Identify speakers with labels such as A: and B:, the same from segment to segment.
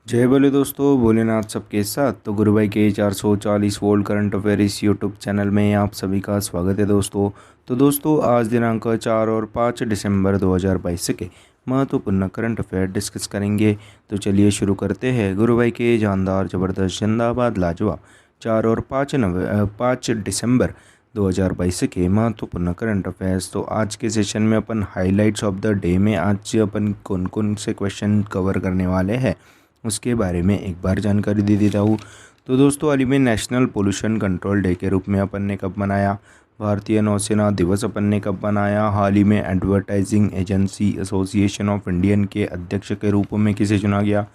A: जय बोले दोस्तों, भोलेनाथ सबके साथ। तो गुरु भाई के 440 वोल्ट करंट अफेयर इस यूट्यूब चैनल में आप सभी का स्वागत है दोस्तों। तो दोस्तों, आज दिनांक 4 और 5 दिसंबर 2022 के महत्वपूर्ण करंट अफेयर डिस्कस करेंगे। तो चलिए शुरू करते हैं। गुरु भाई के जानदार जबरदस्त जिंदाबाद लाजवाब 4 और 5 दिसंबर 2022 के महत्वपूर्ण करंट अफेयर्स। तो आज के सेशन में अपन हाइलाइट्स ऑफ द डे में आज अपन कौन कौन से क्वेश्चन कवर करने वाले हैं उसके बारे में एक बार जानकारी दे देता हूँ। तो दोस्तों, हाल ही में नेशनल पोल्यूशन कंट्रोल डे के रूप में अपन ने कब मनाया? भारतीय नौसेना दिवस अपन ने कब मनाया? हाल ही में advertising Agency Association of Indian के अध्यक्ष के रूप में किसे चुना गया?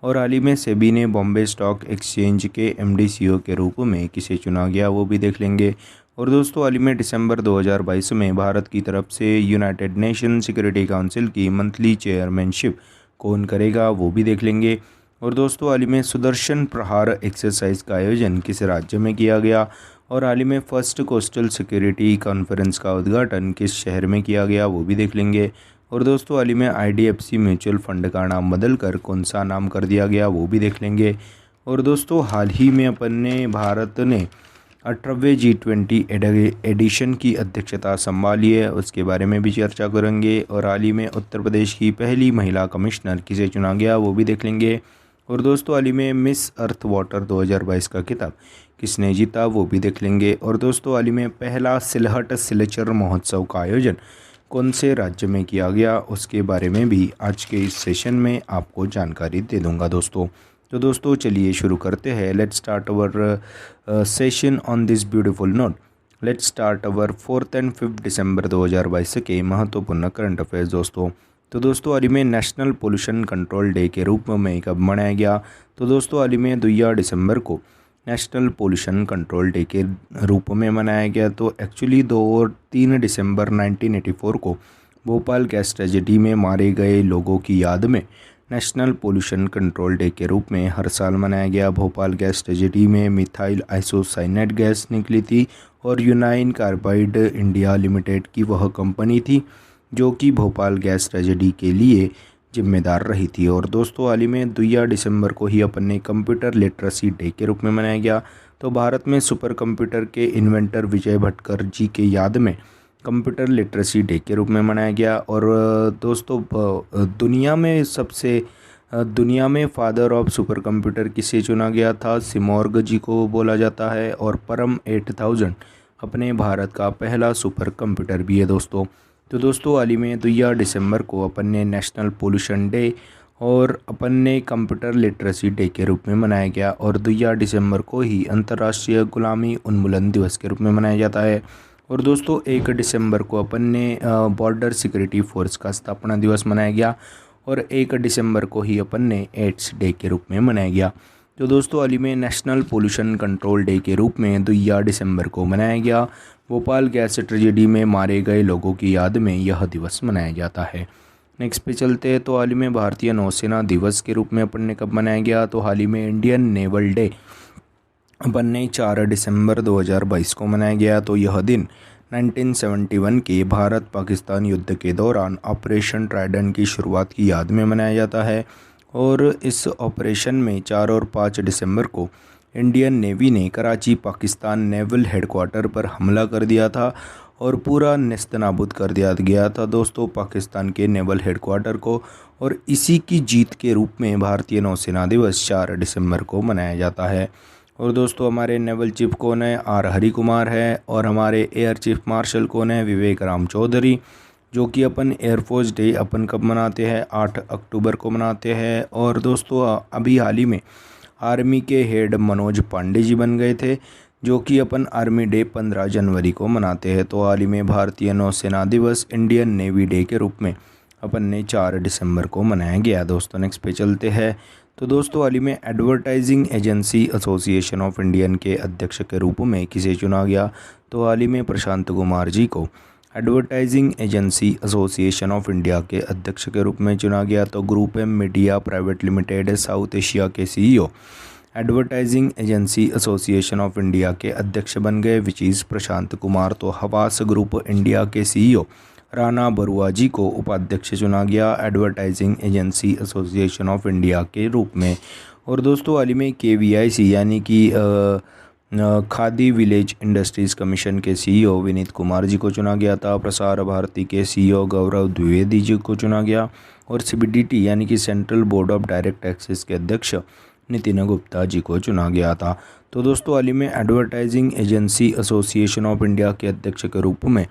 A: और हाल ही में सेबी ने बॉम्बे स्टॉक एक्सचेंज के एमडी सीईओ के रूप में किसे चुना गया, वो भी देख लेंगे। और दोस्तों, हाल ही में दिसंबर 2022 में भारत की तरफ से यूनाइटेड नेशन सिक्योरिटी काउंसिल की मंथली चेयरमैनशिप कौन करेगा, वो भी देख लेंगे। और दोस्तों, हाल ही में सुदर्शन प्रहार एक्सरसाइज का आयोजन किस राज्य में किया गया? और हाल ही में फर्स्ट कोस्टल सिक्योरिटी कॉन्फ्रेंस का उद्घाटन किस शहर में किया गया, वो भी देख लेंगे। और दोस्तों, हाल ही में आईडीएफसी म्यूचुअल फंड का नाम बदलकर कौन सा नाम कर दिया गया, वो भी देख लेंगे। और दोस्तों, हाल ही में अपन ने भारत ने 18वें G20 एडिशन की अध्यक्षता संभाली है, उसके बारे में भी चर्चा करेंगे। और हाल ही में उत्तर प्रदेश की पहली महिला कमिश्नर किसे चुना गया, वो भी देख लेंगे। और दोस्तों, हाल ही में मिस अर्थ वाटर 2022 का खिताब किसने जीता, वो भी देख लेंगे। और दोस्तों, हाल ही में पहला सिलहट सिलचर महोत्सव का आयोजन कौन से राज्य में किया गया, उसके बारे में भी आज के इस सेशन में आपको जानकारी दे दूंगा दोस्तों। तो दोस्तों, चलिए शुरू करते हैं। Let's start our session on this beautiful note. Let's start our 4 and 5 दिसंबर 2022 के महत्वपूर्ण करंट अफेयर्स दोस्तों। तो दोस्तों, हाल ही में नेशनल पोल्यूशन कंट्रोल डे के रूप में कब मनाया गया? तो दोस्तों, हाल ही में 2 दिसंबर को नेशनल पोल्यूशन कंट्रोल डे के रूप में मनाया गया। तो एक्चुअली 2 और 3 दिसंबर 1984 को भोपाल गैस ट्रेजेडी में मारे गए लोगों की याद में नेशनल पोल्यूशन कंट्रोल डे के रूप में हर साल मनाया गया। भोपाल गैस ट्रेजेडी में मिथाइल आइसोसाइनेट गैस निकली थी और यूनाइन कार्बाइड इंडिया लिमिटेड की वह कंपनी थी जो कि भोपाल गैस ट्रेजेडी के लिए जिम्मेदार रही थी। और दोस्तों, हाल ही में 2 दिसंबर को ही अपन ने कंप्यूटर लिटरेसी डे के रूप में मनाया गया। तो भारत में सुपर कंप्यूटर के इन्वेंटर विजय भटकर जी के याद में कंप्यूटर लिटरेसी डे के रूप में मनाया गया। और दोस्तों, दुनिया में फादर ऑफ सुपर कंप्यूटर किसे चुना गया था? सिमोर्ग जी को बोला जाता है। और परम 8000 अपने भारत का पहला सुपर कंप्यूटर भी है दोस्तों। तो दोस्तों, हाल ही में 2 दिसंबर को अपन ने नेशनल पोल्यूशन डे और अपन ने कंप्यूटर लिटरेसी डे के रूप में मनाया गया। और 2 दिसंबर को ही अंतर्राष्ट्रीय गुलामी उन्मूलन दिवस के रूप में मनाया जाता है। और दोस्तों, 1 दिसंबर को अपन ने बॉर्डर सिक्योरिटी फोर्स का स्थापना दिवस मनाया गया। और 1 दिसंबर को ही अपन ने एड्स डे के रूप में मनाया गया। तो दोस्तों, हाल ही में नेशनल पोल्यूशन कंट्रोल डे के रूप में 2 दिसंबर को मनाया गया। भोपाल गैस ट्रेजेडी में मारे गए लोगों की याद में यह दिवस मनाया जाता है। नेक्स्ट पे चलते हैं। तो हाल ही में भारतीय नौसेना दिवस के रूप में अपन ने कब मनाया गया? तो हाल ही में इंडियन नेवल डे अपन ने 4 दिसंबर 2022 को मनाया गया। तो यह दिन 1971 के भारत पाकिस्तान युद्ध के दौरान ऑपरेशन ट्राइडेंट की शुरुआत की याद में मनाया जाता है। और इस ऑपरेशन में 4 और 5 दिसंबर को इंडियन नेवी ने कराची पाकिस्तान नेवल हेडक्वार्टर पर हमला कर दिया था और पूरा नेस्तनाबूद कर दिया गया था दोस्तों पाकिस्तान के नेवल हेडक्वार्टर को। और इसी की जीत के रूप में भारतीय नौसेना दिवस 4 दिसंबर को मनाया जाता है। और दोस्तों, हमारे नेवल चीफ कौन है? आर हरि कुमार है। और हमारे एयर चीफ मार्शल कौन है? विवेक राम चौधरी। जो कि अपन एयरफोर्स डे अपन कब मनाते हैं? 8 अक्टूबर को मनाते हैं। और दोस्तों, अभी हाल ही में आर्मी के हेड मनोज पांडे जी बन गए थे, जो कि अपन आर्मी डे 15 जनवरी को मनाते हैं। तो हाल ही में भारतीय नौसेना दिवस इंडियन नेवी डे के रूप में अपन ने 4 दिसंबर को मनाया गया दोस्तों। नेक्स्ट पे चलते हैं। तो दोस्तों, हाल ही में advertising Agency Association of Indian के अध्यक्ष के रूप में किसे चुना गया? तो हाल ही में प्रशांत कुमार जी को Advertising Agency Association of India के अध्यक्ष के रूप में चुना गया। तो Group M Media Private Limited South Asia के CEO Advertising Agency Association of India के अध्यक्ष बन गए, विच इज़ प्रशांत कुमार। तो हवास ग्रुप इंडिया के सीईओ राणा बरुआ जी को उपाध्यक्ष चुना गया Advertising Agency Association of India के रूप में। और दोस्तों हाल ही में KVIC यानी कि खादी विलेज इंडस्ट्रीज़ कमीशन के CEO विनीत कुमार जी को चुना गया था। प्रसार भारती के CEO गौरव द्विवेदी जी को चुना गया। और CBDT यानी कि central board of direct taxes के अध्यक्ष नितिन गुप्ता जी को चुना गया था। तो दोस्तों हाल ही में advertising Agency Association of India के अध्यक्ष के रूप में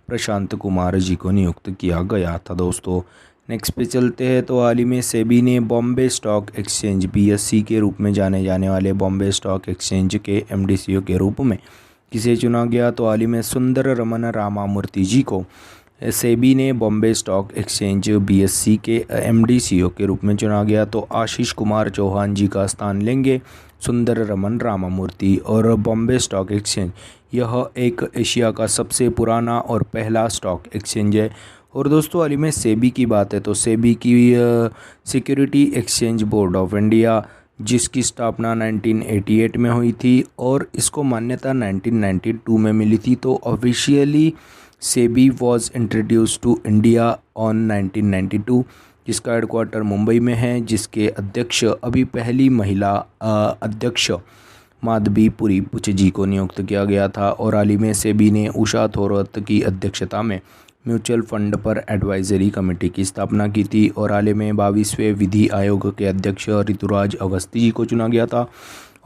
A: प्रशांत कुमार जी को नियुक्त किया गया था। दोस्तों नेक्स्ट पे चलते हैं। तो हाल ही में सेबी ने बॉम्बे स्टॉक एक्सचेंज BSE के रूप में जाने जाने वाले बॉम्बे स्टॉक एक्सचेंज के MDCO के रूप में किसे चुना गया? तो हाल ही में सुंदर रमन रामामूर्ति जी को सेबी ने बॉम्बे स्टॉक एक्सचेंज BSE के MDCO के रूप में चुना गया। तो आशीष कुमार चौहान जी का स्थान लेंगे सुंदर रमन रामामूर्ति। और बॉम्बे स्टॉक एक्सचेंज यह एक एशिया का सबसे पुराना और पहला स्टॉक एक्सचेंज है। और दोस्तों हाल ही में सेबी की बात है तो सेबी की security exchange board of India जिसकी स्थापना 1988 में हुई थी और इसको मान्यता 1992 में मिली थी। तो officially SEBI was introduce to India on 1992, जिसका हेडक्वार्टर मुंबई में है, जिसके अध्यक्ष अभी पहली महिला अध्यक्ष माधवी पुरी पुच जी को नियुक्त किया गया था। और हाल ही में सेबी ने उषा थोरत की अध्यक्षता में म्यूचुअल फंड पर एडवाइजरी कमेटी की स्थापना की थी। और हाल ही में 22वें विधि आयोग के अध्यक्ष ऋतुराज अवस्थी जी को चुना गया था।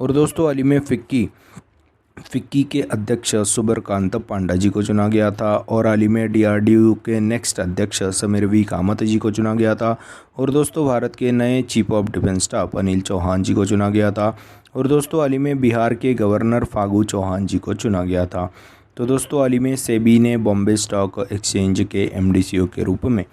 A: और दोस्तों हाल ही में फिक्की के अध्यक्ष सुबरकांत पांडा जी को चुना गया था। और हाल ही में DRDO के नेक्स्ट अध्यक्ष समीर V कामत जी को चुना गया था। और दोस्तों भारत के नए chief of defence staff Anil Chauhan ji को चुना गया था। और दोस्तों हाल ही में बिहार के गवर्नर फागू चौहान जी को चुना गया था। तो दोस्तों हाल ही में सेबी ने बॉम्बे स्टॉक एक्सचेंज के MDCO के रूप में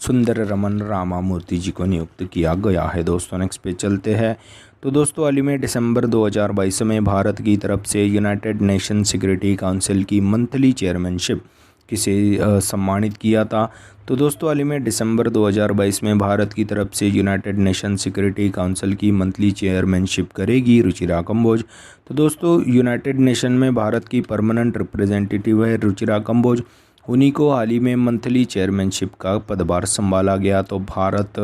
A: सुंदर रमन रामामूर्ति जी को नियुक्त किया गया है। दोस्तों नेक्स्ट पे चलते हैं। तो दोस्तों हाल ही में दिसंबर 2022 में भारत की तरफ से यूनाइटेड नेशन सिक्योरिटी काउंसिल की मंथली चेयरमैनशिप किसे सम्मानित किया था? तो दोस्तों हाल ही में दिसंबर 2022 में भारत की तरफ से यूनाइटेड नेशन सिक्योरिटी काउंसिल की मंथली चेयरमैनशिप करेगी रुचिरा कंबोज। तो दोस्तों यूनाइटेड नेशन में भारत की परमानेंट रिप्रेजेंटेटिव है रुचिरा कंबोज, उन्हीं को हाल ही में मंथली चेयरमैनशिप का पदभार संभाला गया। तो भारत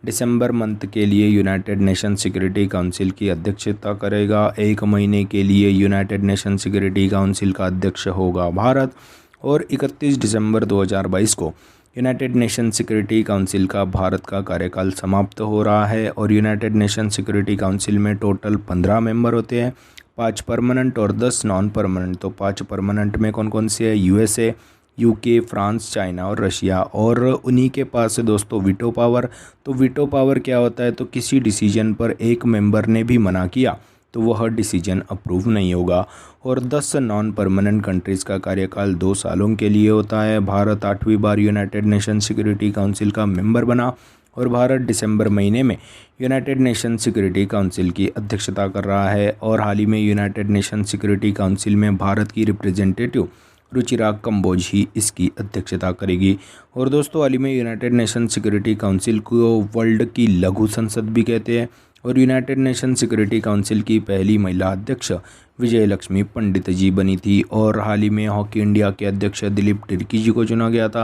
A: दिसंबर मंथ के लिए यूनाइटेड नेशन सिक्योरिटी काउंसिल की अध्यक्षता करेगा। 1 महीने के लिए यूनाइटेड नेशन सिक्योरिटी काउंसिल का अध्यक्ष होगा भारत। और 31 दिसंबर 2022 को यूनाइटेड नेशन सिक्योरिटी काउंसिल का भारत का कार्यकाल समाप्त हो रहा है। और यूनाइटेड नेशन सिक्योरिटी काउंसिल में टोटल 15 मेंबर होते हैं, 5 परमानेंट और 10 नॉन परमानेंट। तो 5 परमानेंट में कौन कौन से है? USA, UK, फ्रांस, चाइना और रशिया। और उन्हीं के पास है दोस्तों वीटो पावर। तो वीटो पावर क्या होता है? तो किसी डिसीजन पर एक मेंबर ने भी मना किया तो वह डिसीजन अप्रूव नहीं होगा। और 10 नॉन परमानेंट कंट्रीज़ का कार्यकाल 2 सालों के लिए होता है। भारत 8वीं बार यूनाइटेड नेशन सिक्योरिटी काउंसिल का मेंबर बना और भारत दिसंबर महीने में यूनाइटेड नेशन सिक्योरिटी काउंसिल की अध्यक्षता कर रहा है। और हाल ही में यूनाइटेड नेशन सिक्योरिटी काउंसिल में भारत की रिप्रेजेंटेटिव रुचिरा कंबोज ही इसकी अध्यक्षता करेगी। और दोस्तों हाल ही में यूनाइटेड नेशन सिक्योरिटी काउंसिल को वर्ल्ड की लघु संसद भी कहते हैं। और यूनाइटेड नेशन सिक्योरिटी काउंसिल की पहली महिला अध्यक्ष विजय लक्ष्मी पंडित जी बनी थी। और हाल ही में हॉकी इंडिया के अध्यक्ष दिलीप तिर्की जी को चुना गया था।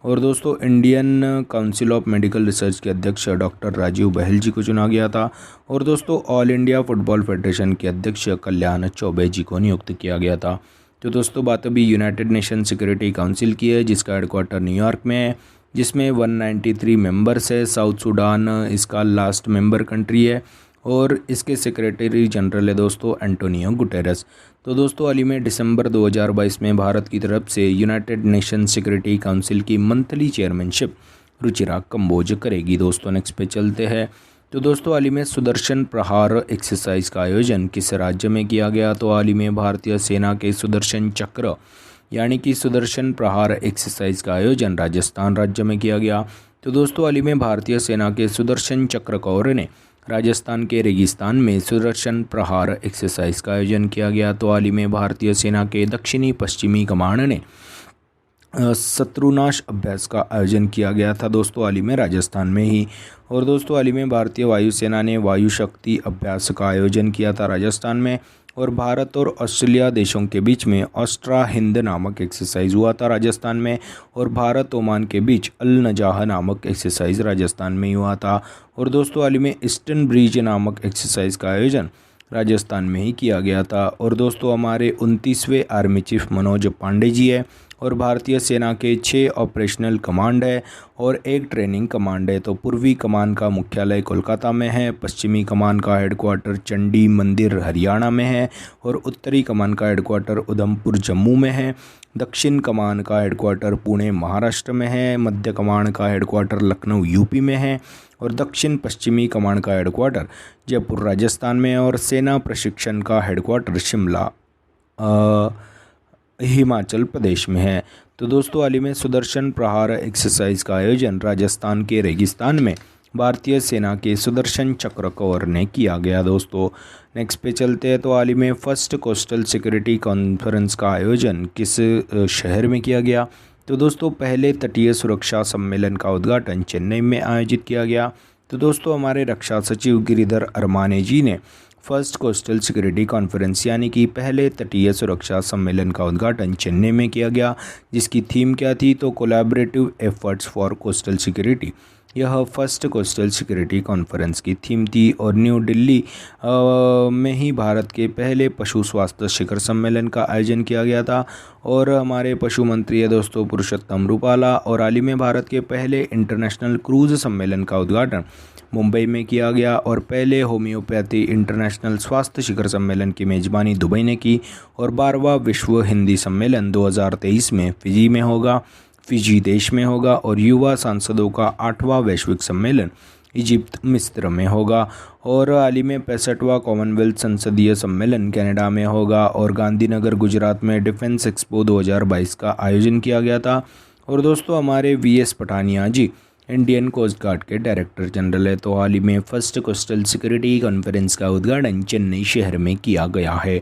A: और दोस्तों Indian council of medical research के अध्यक्ष डॉक्टर राजीव बहल जी को चुना गया था। और दोस्तों ऑल इंडिया फुटबॉल फेडरेशन के अध्यक्ष कल्याण चौबे जी को नियुक्त किया गया था। तो दोस्तों बात अभी यूनाइटेड नेशन सिक्योरिटी काउंसिल की है, जिसका हेडक्वार्टर न्यूयॉर्क में है, जिसमें 193 मेंबर्स है। साउथ सूडान इसका लास्ट मेंबर कंट्री है और इसके सेक्रेटरी जनरल है दोस्तों एंटोनियो गुटेरेस। तो दोस्तों हाल ही में दिसंबर 2022 में भारत की तरफ से यूनाइटेड नेशन सिक्योरिटी काउंसिल की मंथली चेयरमैनशिप रुचिरा कंबोज करेगी। दोस्तों नेक्स्ट पे चलते हैं। तो दोस्तों हाल ही में सुदर्शन प्रहार एक्सरसाइज का आयोजन किस राज्य में किया गया? तो हाल ही में भारतीय सेना के सुदर्शन चक्र यानी कि सुदर्शन प्रहार एक्सरसाइज का आयोजन राजस्थान राज्य में किया गया। तो दोस्तों हाल ही में भारतीय सेना के सुदर्शन चक्र कौर ने राजस्थान के रेगिस्तान में सुदर्शन प्रहार एक्सरसाइज का आयोजन किया गया। तो हाल ही में भारतीय सेना के दक्षिणी पश्चिमी कमांड ने शत्रुनाश अभ्यास का आयोजन किया गया था दोस्तों हाल ही में राजस्थान में ही। और दोस्तों हाल ही में भारतीय वायुसेना ने वायु शक्ति अभ्यास का आयोजन किया था राजस्थान में। और भारत और ऑस्ट्रेलिया देशों के बीच में ऑस्ट्रा हिंद नामक एक्सरसाइज हुआ था राजस्थान में, और भारत ओमान के बीच अल नजाह नामक एक्सरसाइज राजस्थान में ही हुआ था। और दोस्तों हाल ही में ईस्टर्न ब्रिज नामक एक्सरसाइज का आयोजन राजस्थान में ही किया गया था। और दोस्तों हमारे 29वें आर्मी चीफ मनोज पांडे जी है, और भारतीय सेना के 6 ऑपरेशनल कमांड है और 1 ट्रेनिंग कमांड है। तो पूर्वी कमान का मुख्यालय कोलकाता में है, पश्चिमी कमान का हेडक्वार्टर चंडी मंदिर हरियाणा में है, और उत्तरी कमान का हेडक्वार्टर उधमपुर जम्मू में है, दक्षिण कमान का हेडक्वार्टर पुणे महाराष्ट्र में है, मध्य कमान का हेडक्वार्टर लखनऊ यूपी में है, और दक्षिण पश्चिमी कमान का हेडक्वार्टर जयपुर राजस्थान में है, और सेना प्रशिक्षण का हेडक्वार्टर शिमला हिमाचल प्रदेश में है। तो दोस्तों हाल ही में सुदर्शन प्रहार एक्सरसाइज का आयोजन राजस्थान के रेगिस्तान में भारतीय सेना के सुदर्शन चक्र कवर ने किया गया। दोस्तों नेक्स्ट पे चलते हैं। तो हाल ही में फर्स्ट कोस्टल सिक्योरिटी कॉन्फ्रेंस का आयोजन किस शहर में किया गया? तो दोस्तों पहले तटीय सुरक्षा सम्मेलन का उद्घाटन चेन्नई में आयोजित किया गया। तो दोस्तों हमारे रक्षा सचिव गिरिधर अरमाने जी ने फर्स्ट कोस्टल सिक्योरिटी कॉन्फ्रेंस यानी कि पहले तटीय सुरक्षा सम्मेलन का उद्घाटन चेन्नई में किया गया, जिसकी थीम क्या थी? तो collaborative efforts for coastal security. यह फर्स्ट कोस्टल सिक्योरिटी कॉन्फ्रेंस की थीम थी। और न्यू दिल्ली में ही भारत के पहले पशु स्वास्थ्य शिखर सम्मेलन का आयोजन किया गया था, और हमारे पशु मंत्री है दोस्तों पुरुषोत्तम रूपाला। और हाल ही में भारत के पहले इंटरनेशनल क्रूज सम्मेलन का उद्घाटन मुंबई में किया गया, और पहले होम्योपैथी इंटरनेशनल स्वास्थ्य शिखर सम्मेलन की मेज़बानी दुबई ने की। और 12वां विश्व हिंदी सम्मेलन 2023 में फिजी देश में होगा। और युवा सांसदों का 8वां वैश्विक सम्मेलन इजिप्ट मिस्र में होगा। और हाल ही में 65वां कॉमनवेल्थ संसदीय सम्मेलन कनाडा में होगा। और गांधीनगर गुजरात में डिफेंस एक्सपो 2022 का आयोजन किया गया था। और दोस्तों हमारे वीएस पठानिया जी इंडियन कोस्ट गार्ड के डायरेक्टर जनरल है। तो हाल ही में फर्स्ट कोस्टल सिक्योरिटी कॉन्फ्रेंस का उद्घाटन चेन्नई शहर में किया गया है।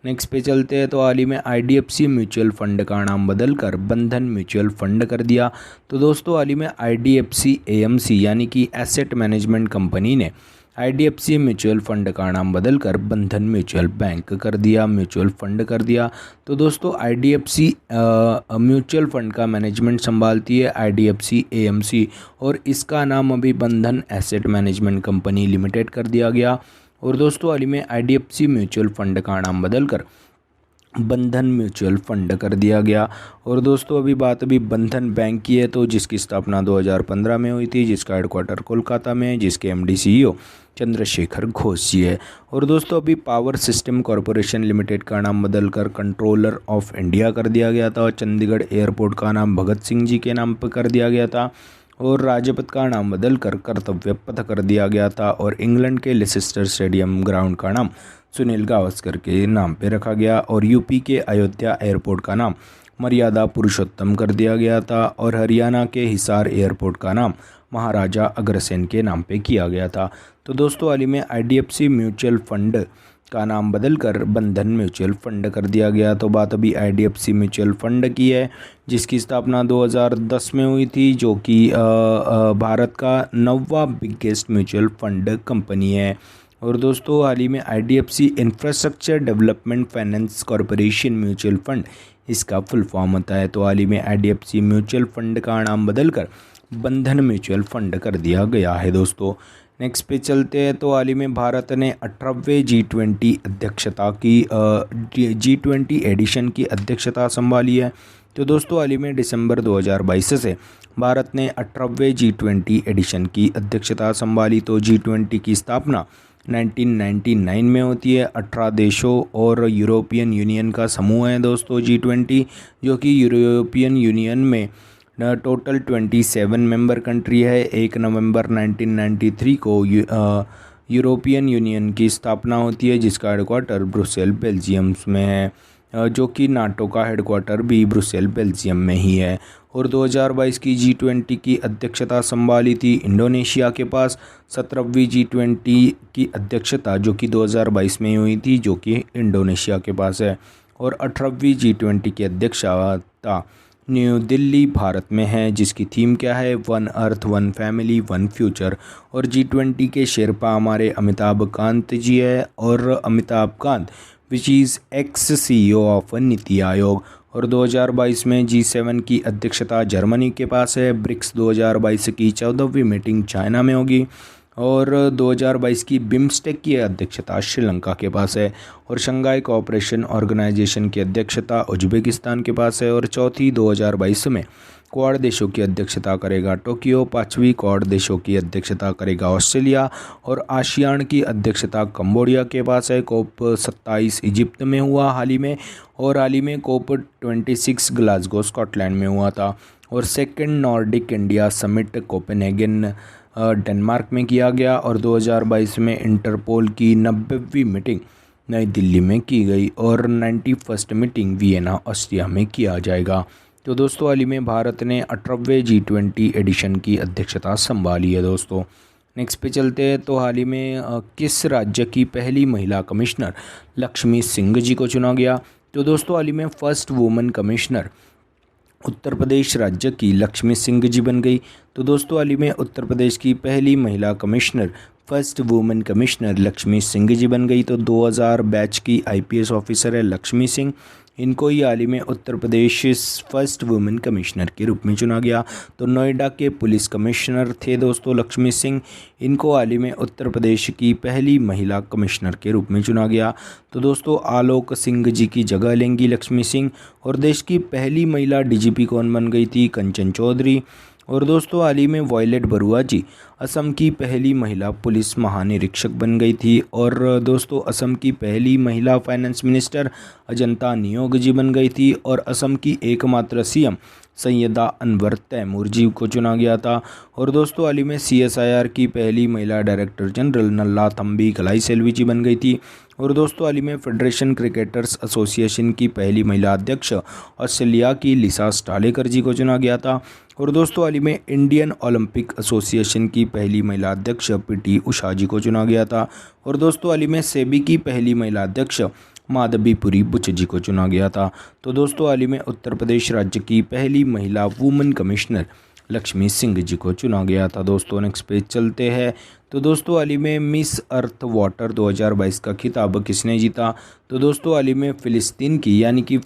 A: नेक्स्ट पे चलते हैं। तो हाल ही में आईडीएफसी म्यूचुअल फंड का नाम बदलकर बंधन म्यूचुअल फंड कर दिया। तो दोस्तों हाल ही में आईडीएफसी एएमसी यानी कि एसेट मैनेजमेंट कंपनी ने आईडीएफसी म्यूचुअल फंड का नाम बदलकर बंधन म्यूचुअल बैंक कर दिया, म्यूचुअल फंड कर दिया। तो दोस्तों आईडीएफसी म्यूचुअल फंड का मैनेजमेंट संभालती है आईडीएफसी एएमसी, और इसका नाम अभी बंधन एसेट मैनेजमेंट कंपनी लिमिटेड कर दिया गया। और दोस्तों हाल ही में आईडीएफसी म्यूचुअल फंड का नाम बदलकर बंधन म्यूचुअल फंड कर दिया गया। और दोस्तों अभी बंधन बैंक की है, तो जिसकी स्थापना 2015 में हुई थी, जिसका हेडक्वार्टर कोलकाता में है, जिसके एमडी सीईओ चंद्रशेखर घोष जी है। और दोस्तों अभी पावर सिस्टम कॉरपोरेशन लिमिटेड का नाम बदलकर कंट्रोलर ऑफ इंडिया कर दिया गया था, और चंडीगढ़ एयरपोर्ट का नाम भगत सिंह जी के नाम पर कर दिया गया था, और राजपथ का नाम बदलकर कर्तव्य पथ कर दिया गया था। और इंग्लैंड के लेसेस्टर स्टेडियम ग्राउंड का नाम सुनील गावस्कर के नाम पे रखा गया, और यूपी के अयोध्या एयरपोर्ट का नाम मर्यादा पुरुषोत्तम कर दिया गया था, और हरियाणा के हिसार एयरपोर्ट का नाम महाराजा अग्रसेन के नाम पे किया गया था। तो दोस्तों हाल ही में आईडीएफसी म्यूचुअल फंड का नाम बदलकर बंधन म्यूचुअल फंड कर दिया गया। तो बात अभी आईडीएफसी म्यूचुअल फंड की है, जिसकी स्थापना 2010 में हुई थी, जो कि भारत का 9वां बिगेस्ट म्यूचुअल फंड कंपनी है। और दोस्तों हाल ही में IDFC infrastructure development finance corporation mutual fund इसका फुल फॉर्म होता है। तो हाल ही में आईडीएफसी म्यूचुअल फंड का नाम बदलकर बंधन म्यूचुअल फंड कर दिया गया है। दोस्तों नेक्स्ट पे चलते हैं। तो हाल ही में भारत ने 18वें G20 अध्यक्षता की G20 एडिशन की अध्यक्षता संभाली है। तो दोस्तों हाल ही में दिसंबर 2022 से भारत ने 18वें G20 एडिशन की अध्यक्षता संभाली। तो G20 की स्थापना 1999 में होती है। 18 देशों और यूरोपियन यूनियन का समूह है दोस्तों G20, जो कि यूरोपियन यूनियन में टोटल 27 मेंबर कंट्री है। 1 नवंबर 1993 को यूरोपियन यूनियन की स्थापना होती है, जिसका हेडक्वार्टर ब्रुसेल बेल्जियम में है, जो कि नाटो का हेडक्वार्टर भी ब्रुसेल बेल्जियम में ही है। और 2022 की G20 की अध्यक्षता संभाली थी इंडोनेशिया के पास। 17वीं G20 की अध्यक्षता जो कि 2022 में हुई थी, जो कि इंडोनेशिया के पास है। और 18वीं G20 की अध्यक्षता न्यू दिल्ली भारत में है, जिसकी थीम क्या है? One earth, one family, one future. और G20 के शेरपा हमारे अमिताभ कांत जी है, और Amitabh Kant which is x CEO of NITI Aayog. और 2022 में G7 की अध्यक्षता जर्मनी के पास है। ब्रिक्स 2022 की 14वीं मीटिंग चाइना में होगी। और 2022 की बिम्स्टेक की अध्यक्षता श्रीलंका के पास है। और शंघाई कोऑपरेशन ऑर्गेनाइजेशन की अध्यक्षता उज्बेकिस्तान के पास है। और चौथी 2022 में क्वाड देशों की अध्यक्षता करेगा टोक्यो। पाँचवीं क्वाड देशों की अध्यक्षता करेगा ऑस्ट्रेलिया। और आसियान की अध्यक्षता कंबोडिया के पास है। COP 27 इजिप्ट में हुआ हाल ही में। और हाल ही में COP 26 ग्लासगो स्कॉटलैंड में हुआ था। और second Nordic India summit Copenhagen Denmark में किया गया। और 2022 में इंटरपोल की 90वीं मीटिंग नई दिल्ली में की गई। और 91st मीटिंग वियना ऑस्ट्रिया में किया जाएगा। तो दोस्तों हाल ही में भारत ने 18वें G20 एडिशन की अध्यक्षता संभाली है दोस्तों। नेक्स्ट पे चलते हैं। तो हाल ही में किस राज्य की पहली महिला कमिश्नर लक्ष्मी सिंह जी को चुना गया? तो दोस्तों हाल ही में first women commissioner Uttar Pradesh राज्य की लक्ष्मी सिंह जी बन गई। तो दोस्तों हाल ही में उत्तर प्रदेश की पहली महिला commissioner first women commissioner Lakshmi Singh ji बन गई। तो 2000 बैच की IPS ऑफिसर है लक्ष्मी सिंह। इनको ही हाल ही में Uttar Pradesh first women commissioner के रूप में चुना गया। तो नोएडा के पुलिस कमिश्नर थे दोस्तों लक्ष्मी सिंह। इनको हाल ही में उत्तर प्रदेश की पहली महिला कमिश्नर के रूप में चुना गया। तो दोस्तों आलोक सिंह जी की जगह लेंगी लक्ष्मी सिंह। और देश की पहली महिला DGP कौन बन गई थी? कंचन चौधरी। और दोस्तों हाल ही में वॉयलेट बरुआ जी असम की पहली महिला पुलिस महानिरीक्षक बन गई थी। और दोस्तों असम की पहली महिला फाइनेंस मिनिस्टर अजंता नियोग जी बन गई थी। और असम की एकमात्र CM सैयदा अनवर तैमूर जी को चुना गया था। और दोस्तों हाल ही में CSIR की पहली महिला डायरेक्टर जनरल नल्ला थम्बी कलाई सेल्वी जी बन गई थी। और दोस्तों हाल ही में फेडरेशन क्रिकेटर्स एसोसिएशन की पहली महिला अध्यक्ष ऑस्ट्रेलिया की लिसा स्टालेकर जी को चुना गया था। और दोस्तों हाल ही में इंडियन ओलंपिक एसोसिएशन की पहली महिला अध्यक्ष PT उषा जी को चुना गया था। और दोस्तों हाल ही में सेबी की पहली महिला अध्यक्ष माधवीपुरी बुच जी को चुना गया था। तो दोस्तों हाल ही में उत्तर प्रदेश राज्य की पहली महिला वुमेन कमिश्नर लक्ष्मी सिंह जी को चुना गया था। दोस्तों नेक्स्ट पेज चलते हैं। तो दोस्तों हाल ही में मिस अर्थ वाटर 2022 का खिताब किसने जीता? तो दोस्तों हाल ही में फ़िलिस्तीन की यानी कि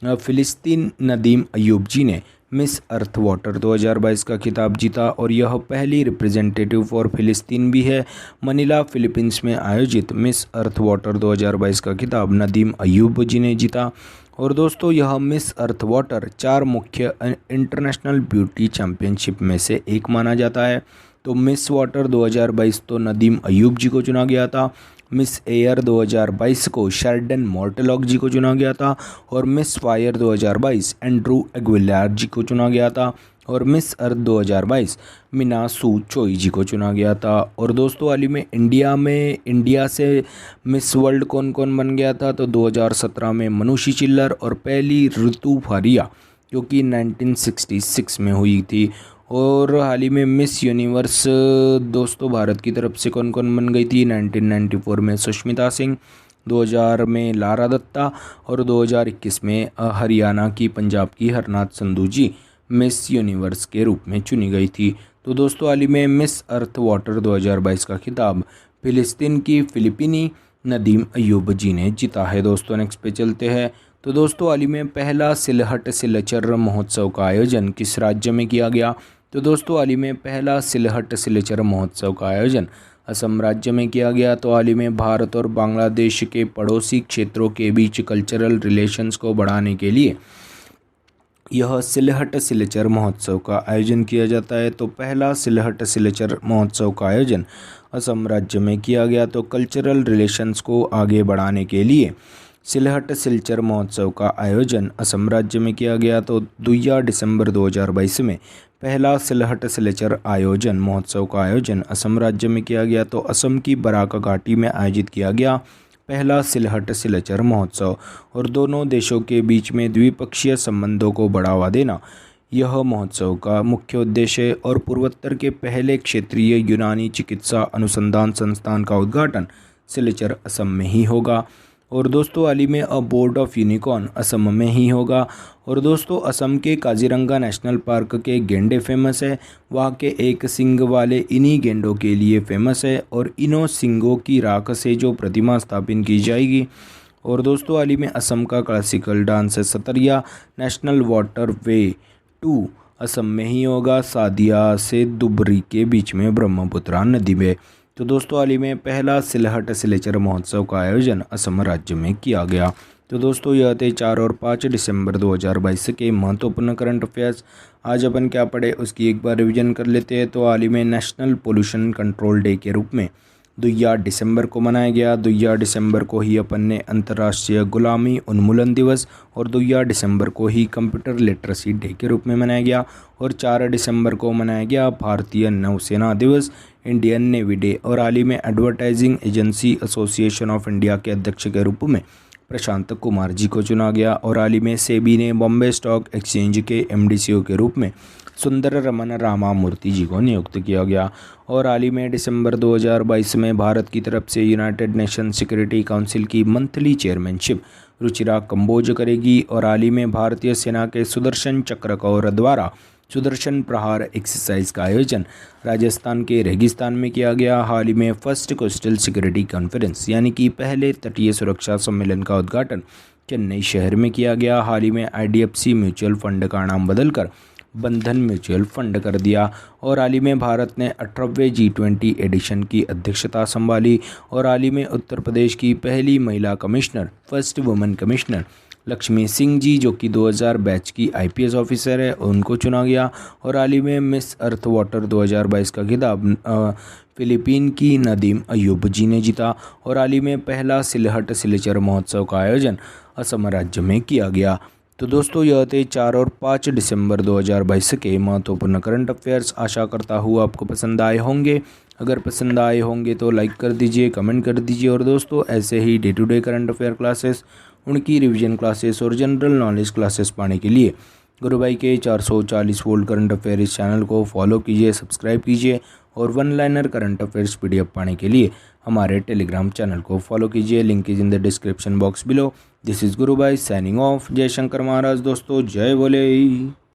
A: फ़िलिस्तीन नदीम अयूब जी ने मिस अर्थ वाटर 2022 का खिताब जीता। और यह पहली रिप्रेजेंटेटिव फॉर फ़िलिस्तीन भी है। मनीला फिलीपींस में आयोजित मिस अर्थ वाटर 2022 का खिताब नदीम अयूब जी ने जीता। और दोस्तों यह मिस अर्थ वाटर 4 मुख्य इंटरनेशनल ब्यूटी चैम्पियनशिप में से एक माना जाता है। तो मिस वाटर 2022 तो नदीम अयूब जी को चुना गया था। मिस एयर 2022 को शेरडन मोर्टलॉग जी को चुना गया था। और मिस फायर 2022 एंड्रू एग्विलार जी को चुना गया था। और मिस अर्थ 2022 मिनासू चोई जी को चुना गया था। और दोस्तों हाल ही में इंडिया से मिस वर्ल्ड कौन कौन बन गया था? तो 2017 में मनुषी चिल्लर। और पहली ऋतु फारिया जो कि 1966 में हुई थी। और हाल ही में मिस यूनिवर्स दोस्तों भारत की तरफ से कौन कौन बन गई थी? 1994 में सुष्मिता सिंह, 2000 में लारा दत्ता। और 2021 में हरियाणा की पंजाब की हरनाथ संधू जी मिस यूनिवर्स के रूप में चुनी गई थी। तो दोस्तों हाल ही में मिस अर्थ वाटर 2022 का खिताब फ़िलिस्तीन की फ़िलिपीनी नदीम अयूब जी ने जीता है। दोस्तों नेक्स्ट पे चलते हैं। तो दोस्तों हाल ही में पहला सिलहट सिलचर महोत्सव का आयोजन किस राज्य में किया गया? तो दोस्तों हाल ही में पहला सिलहट सिलचर महोत्सव का आयोजन असम राज्य में किया गया। तो हाल ही में भारत और बांग्लादेश के पड़ोसी क्षेत्रों के बीच कल्चरल रिलेशंस को बढ़ाने के लिए यह सिलहट सिलचर महोत्सव का आयोजन किया जाता है। तो पहला सिलहट सिलचर महोत्सव का आयोजन असम राज्य में किया गया। तो कल्चरल रिलेशंस को आगे बढ़ाने के लिए सिलहट सिलचर महोत्सव का आयोजन असम राज्य में किया गया। तो 2 दिसंबर 2022 में पहला सिलहट सिलचर आयोजन महोत्सव का आयोजन असम राज्य में किया गया। तो असम की बराक घाटी में आयोजित किया गया पहला सिलहट सिलचर महोत्सव। और दोनों देशों के बीच में द्विपक्षीय संबंधों को बढ़ावा देना यह महोत्सव का मुख्य उद्देश्य है। और पूर्वोत्तर के पहले क्षेत्रीय यूनानी चिकित्सा अनुसंधान संस्थान का उद्घाटन सिलचर असम में ही होगा। और दोस्तों हाल ही में अ बोर्ड ऑफ यूनिकॉर्न असम में ही होगा। और दोस्तों असम के काजीरंगा नेशनल पार्क के गेंडे फेमस है, वहाँ के एक सींग वाले इन्हीं गेंडों के लिए फेमस है और इन्हों सींगों की राख से जो प्रतिमा स्थापित की जाएगी। और दोस्तों हाल ही में असम का क्लासिकल डांस है सतरिया नेशनल वाटर वे 2 असम में ही होगा, सादिया से दुबरी के बीच में ब्रह्मपुत्रा नदी में। तो दोस्तों हाल ही में पहला सिलहट सिलेचर महोत्सव का आयोजन असम राज्य में किया गया। तो दोस्तों यह थे 4 और 5 दिसंबर 2022 के महत्वपूर्ण करंट अफेयर्स। आज अपन क्या पढ़े उसकी एक बार रिवीजन कर लेते हैं। तो हाल ही में नेशनल पोल्यूशन कंट्रोल डे के रूप में 2 दिसंबर को मनाया गया। 2 दिसंबर को ही अपन ने अंतर्राष्ट्रीय गुलामी उन्मूलन दिवस और 2 दिसंबर को ही कंप्यूटर लिटरेसी डे के रूप में मनाया गया। और 4 दिसंबर को मनाया गया भारतीय नौसेना दिवस, इंडियन नेवी डे। और हाल ही में advertising Agency Association of India के अध्यक्ष के रूप में प्रशांत कुमार जी को चुना गया। और हाल ही में सेबी ने बॉम्बे स्टॉक एक्सचेंज के एमडीसीओ के रूप में सुंदर रमन रामामूर्ति जी को नियुक्त किया गया। और हाल ही में दिसंबर 2022 में भारत की तरफ से यूनाइटेड नेशन सिक्योरिटी काउंसिल की मंथली चेयरमैनशिप रुचिरा कंबोज करेगी। और हाल ही में भारतीय सेना के सुदर्शन चक्र कौर द्वारा सुदर्शन प्रहार एक्सरसाइज का आयोजन राजस्थान के रेगिस्तान में किया गया। हाल ही में फर्स्ट कोस्टल सिक्योरिटी कॉन्फ्रेंस यानी कि पहले तटीय सुरक्षा सम्मेलन का उद्घाटन चेन्नई शहर में किया गया। हाल ही में IDFC म्यूचुअल फंड का नाम बदलकर बंधन म्यूचुअल फंड कर दिया। और हाल ही में भारत ने 18वें G20 एडिशन की अध्यक्षता संभाली। और हाल ही में उत्तर प्रदेश की पहली महिला commissioner, first women commissioner Lakshmi Singh ji, जो कि 2000 बैच की IPS ऑफिसर है, उनको चुना गया। और हाल ही में मिस अर्थ वाटर 2022 का खिताब फिलीपीन की नदीम अयूब जी ने जीता। और हाल ही में पहला सिलहट सिलेचर महोत्सव का आयोजन असम राज्य में किया गया। तो दोस्तों यह थे 4 और 5 दिसंबर 2022 के महत्वपूर्ण करंट अफेयर्स। आशा करता हूँ आपको पसंद आए होंगे। अगर पसंद आए होंगे तो लाइक कर दीजिए, कमेंट कर दीजिए। और दोस्तों ऐसे ही day to day current affair classes, उनकी रिवीजन क्लासेस और जनरल नॉलेज क्लासेस पाने के लिए गुरु भाई के 440 वोल्ट करंट अफेयर इस चैनल को फॉलो कीजिए, सब्सक्राइब कीजिए। और one liner current affairs PDF पाने के लिए हमारे टेलीग्राम चैनल को फॉलो कीजिए। Link is in the description box below. This is Guru Bhai signing off. जय शंकर महाराज दोस्तों, जय बोले।